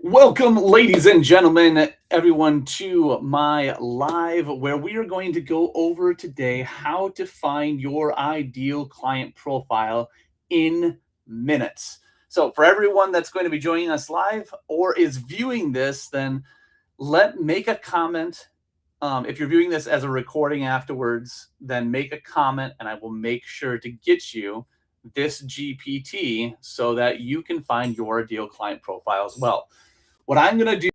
Welcome, ladies and gentlemen, everyone, to my live where we are going to go over today how to find your ideal client profile in minutes. So, for everyone that's going to be joining us live or is viewing this, then make a comment. If you're viewing this as a recording afterwards, then make a comment and I will make sure to get you this GPT so that you can find your ideal client profile as well. What I'm going to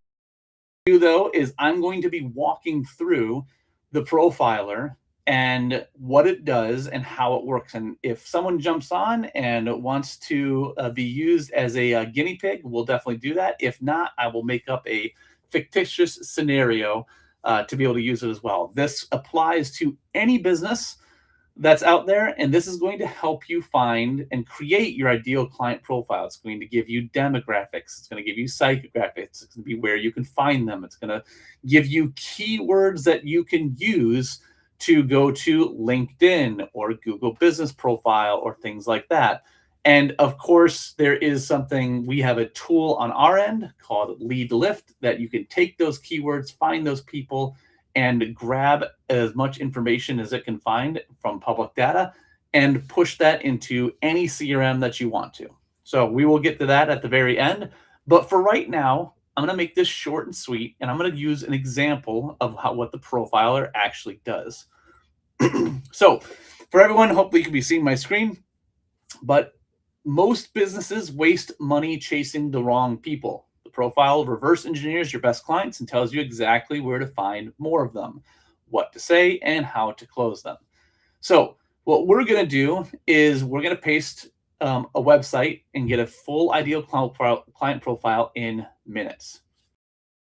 do, though, is I'm going to be walking through the profiler and what it does and how it works. And if someone jumps on and wants to be used as a guinea pig, we'll definitely do that. If not, I will make up a fictitious scenario to be able to use it as well. This applies to any business that's out there, and this is going to help you find and create your ideal client profile. It's going to give you demographics, it's going to give you psychographics, it's going to be where you can find them, it's going to give you keywords that you can use to go to LinkedIn or Google Business Profile or things like that. And of course, there is something, we have a tool on our end called Lead Lift that you can take those keywords, find those people, and grab as much information as it can find from public data and push that into any CRM that you want to. So we will get to that at the very end. But for right now, I'm going to make this short and sweet, and I'm going to use an example of what the profiler actually does. So for everyone, hopefully you can be seeing my screen, but most businesses waste money chasing the wrong people. The profile reverse engineers your best clients and tells you exactly where to find more of them, what to say, and how to close them. So what we're going to do is we're going to paste a website and get a full ideal client profile in minutes.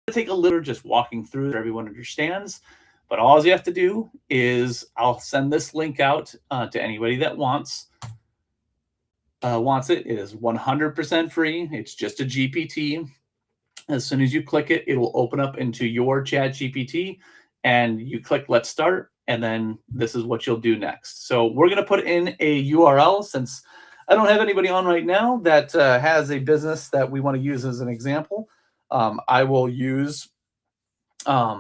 It'll take a little just walking through so everyone understands, but all you have to do is I'll send this link out to anybody that wants it. It is 100% free. It's just a GPT. As soon as you click it, it will open up into your ChatGPT, and you click Let's Start, and then this is what you'll do next. So we're going to put in a URL since I don't have anybody on right now that has a business that we want to use as an example. I will use a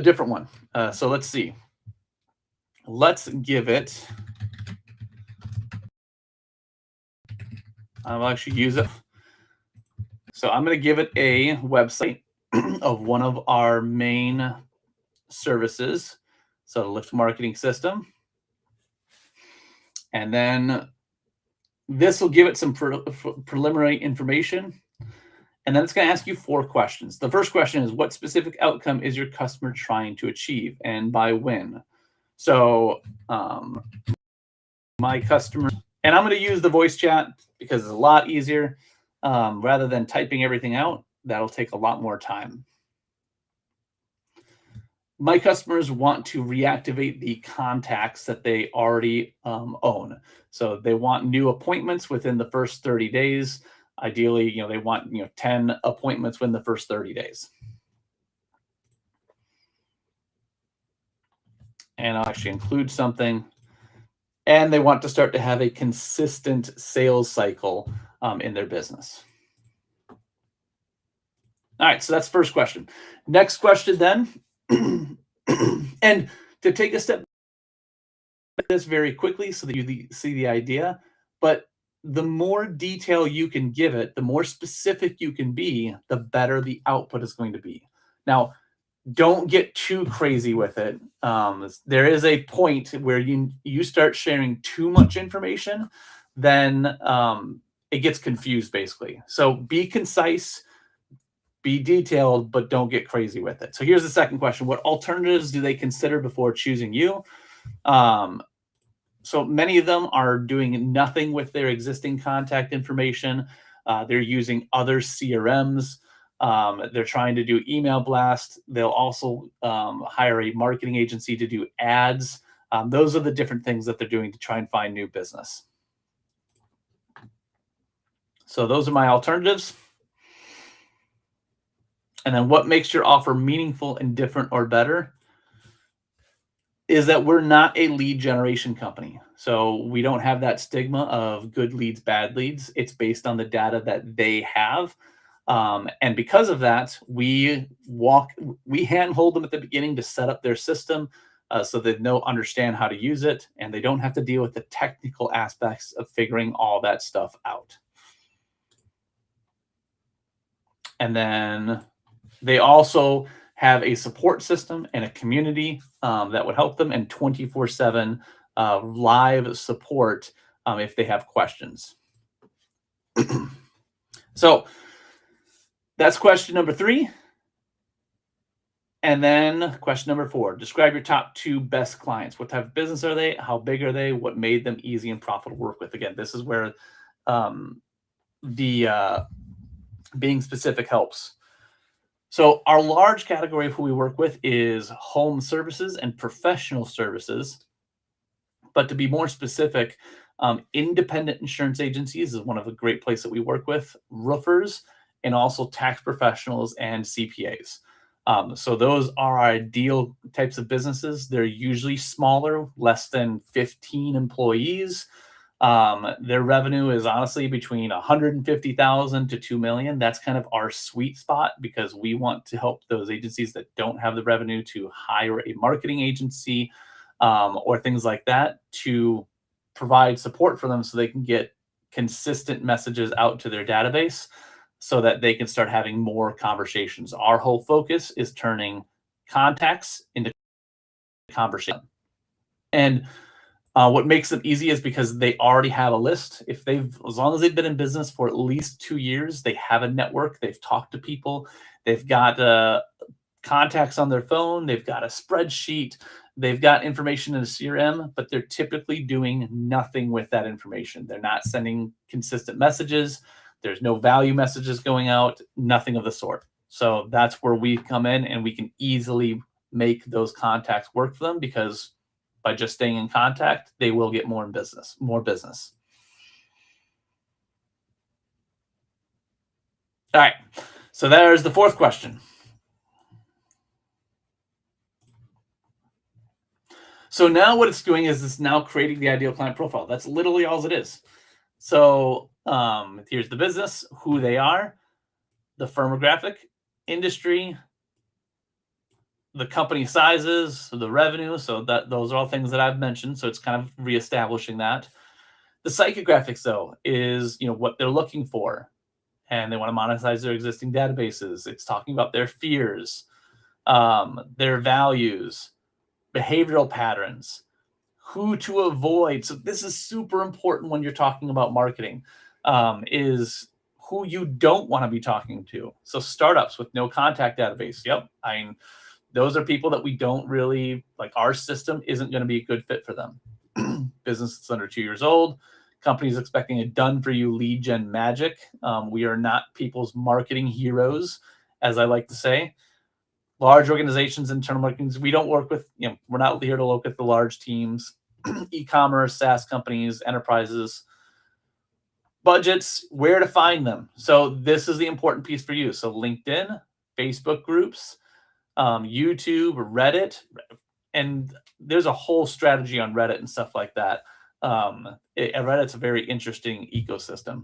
different one. So let's see. Let's give it. I'll actually use it. So I'm going to give it a website of one of our main services. So the Lift Marketing System. And then this will give it some preliminary information. And then it's going to ask you 4 questions. The first question is, what specific outcome is your customer trying to achieve, and by when? So my customer, and I'm going to use the voice chat because it's a lot easier. Rather than typing everything out, that'll take a lot more time. My customers want to reactivate the contacts that they already own. So they want new appointments within the first 30 days. Ideally, they want 10 appointments within the first 30 days. And I'll actually include something. And they want to start to have a consistent sales cycle in their business. All right, so that's the first question. Next question then, and to take a step back this very quickly so that you see the idea, but the more detail you can give it, the more specific you can be, the better the output is going to be. Now, don't get too crazy with it. There is a point where you start sharing too much information, then it gets confused basically. So be concise, be detailed, but don't get crazy with it. So here's the second question. What alternatives do they consider before choosing you? So many of them are doing nothing with their existing contact information. They're using other CRMs. They're trying to do email blast. They'll also hire a marketing agency to do ads. Those are the different things that they're doing to try and find new business. So those are my alternatives. And then what makes your offer meaningful and different or better is that we're not a lead generation company. So we don't have that stigma of good leads, bad leads. It's based on the data that they have. And because of that, we handhold them at the beginning to set up their system, so they understand how to use it, and they don't have to deal with the technical aspects of figuring all that stuff out. And then they also have a support system and a community that would help them, and 24/7 live support if they have questions. So that's question number 3. And then question number 4, describe your top 2 best clients. What type of business are they? How big are they? What made them easy and profitable to work with? Again, this is where the being specific helps. So our large category of who we work with is home services and professional services. But to be more specific, independent insurance agencies is one of the great places that we work with, roofers, and also tax professionals and CPAs. So those are our ideal types of businesses. They're usually smaller, less than 15 employees. Their revenue is honestly between 150,000 to 2 million. That's kind of our sweet spot, because we want to help those agencies that don't have the revenue to hire a marketing agency or things like that to provide support for them so they can get consistent messages out to their database so that they can start having more conversations. Our whole focus is turning contacts into conversation. And what makes them easy is because they already have a list. As long as they've been in business for at least 2 years, they have a network, they've talked to people, they've got contacts on their phone, they've got a spreadsheet, they've got information in a CRM, but they're typically doing nothing with that information. They're not sending consistent messages. There's no value messages going out, nothing of the sort. So that's where we come in, and we can easily make those contacts work for them, because by just staying in contact, they will get more business. All right. So there's the 4th question. So now what it's doing is it's now creating the ideal client profile. That's literally all it is. So here's the business, who they are, the firmographic, industry, the company sizes, the revenue. So those are all things that I've mentioned. So it's kind of reestablishing that. The psychographics, though, is what they're looking for, and they want to monetize their existing databases. It's talking about their fears, their values, behavioral patterns, who to avoid. So this is super important when you're talking about marketing, is who you don't want to be talking to. So startups with no contact database. Yep. I mean, those are people that we don't really like. Our system isn't going to be a good fit for them. Business that's under 2 years old, companies expecting a done-for-you lead gen magic. We are not people's marketing heroes, as I like to say. Large organizations, internal marketing, we don't work with, we're not here to look at the large teams, e-commerce, SaaS companies, enterprises, budgets, where to find them. So this is the important piece for you. So LinkedIn, Facebook groups, YouTube, Reddit, and there's a whole strategy on Reddit and stuff like that. Reddit's a very interesting ecosystem.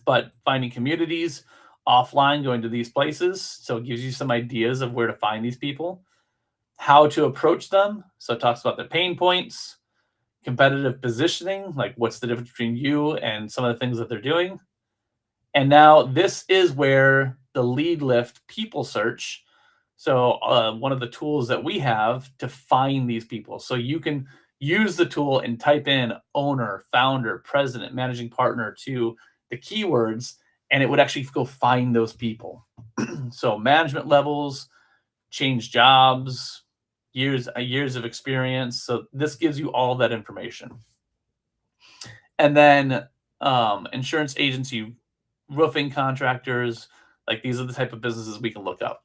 But finding communities offline, going to these places, so it gives you some ideas of where to find these people, how to approach them. So it talks about their pain points, competitive positioning, like what's the difference between you and some of the things that they're doing. And now this is where the lead lift people search. So one of the tools that we have to find these people. So you can use the tool and type in owner, founder, president, managing partner to the keywords, and it would actually go find those people. So management levels, change jobs, years of experience. So this gives you all that information. And then insurance agency, roofing contractors, like these are the type of businesses we can look up.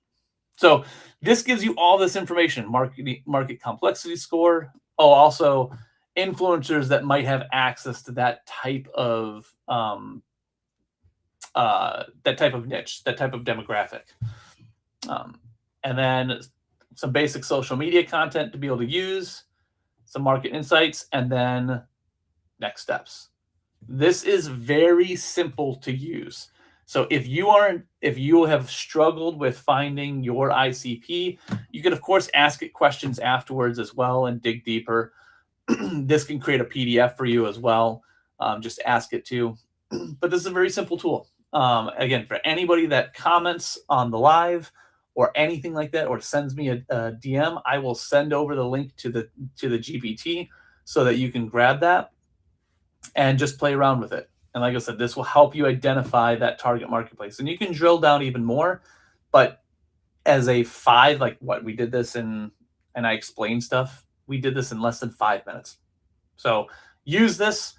So this gives you all this information, market complexity score. Oh, also influencers that might have access to that type of niche, that type of demographic. And then some basic social media content to be able to use, some market insights, and then next steps. This is very simple to use. So if you have struggled with finding your ICP, you can of course ask it questions afterwards as well and dig deeper. This can create a PDF for you as well. Just ask it to. But this is a very simple tool. Again, for anybody that comments on the live or anything like that, or sends me a DM, I will send over the link to the GPT so that you can grab that and just play around with it. And like I said, this will help you identify that target marketplace. And you can drill down even more, but as a like what we did this in, and I explained stuff, we did this in less than 5 minutes. So use this,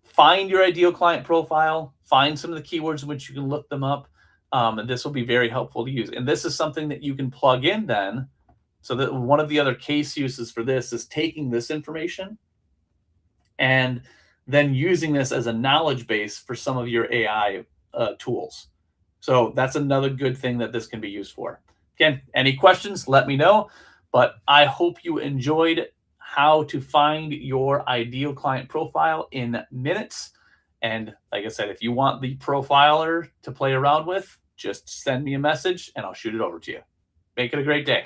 find your ideal client profile, find some of the keywords in which you can look them up. And this will be very helpful to use. And this is something that you can plug in then. So that one of the other case uses for this is taking this information and then using this as a knowledge base for some of your AI tools. So that's another good thing that this can be used for. Again, any questions, let me know. But I hope you enjoyed how to find your ideal client profile in minutes. And like I said, if you want the profiler to play around with, just send me a message and I'll shoot it over to you. Make it a great day.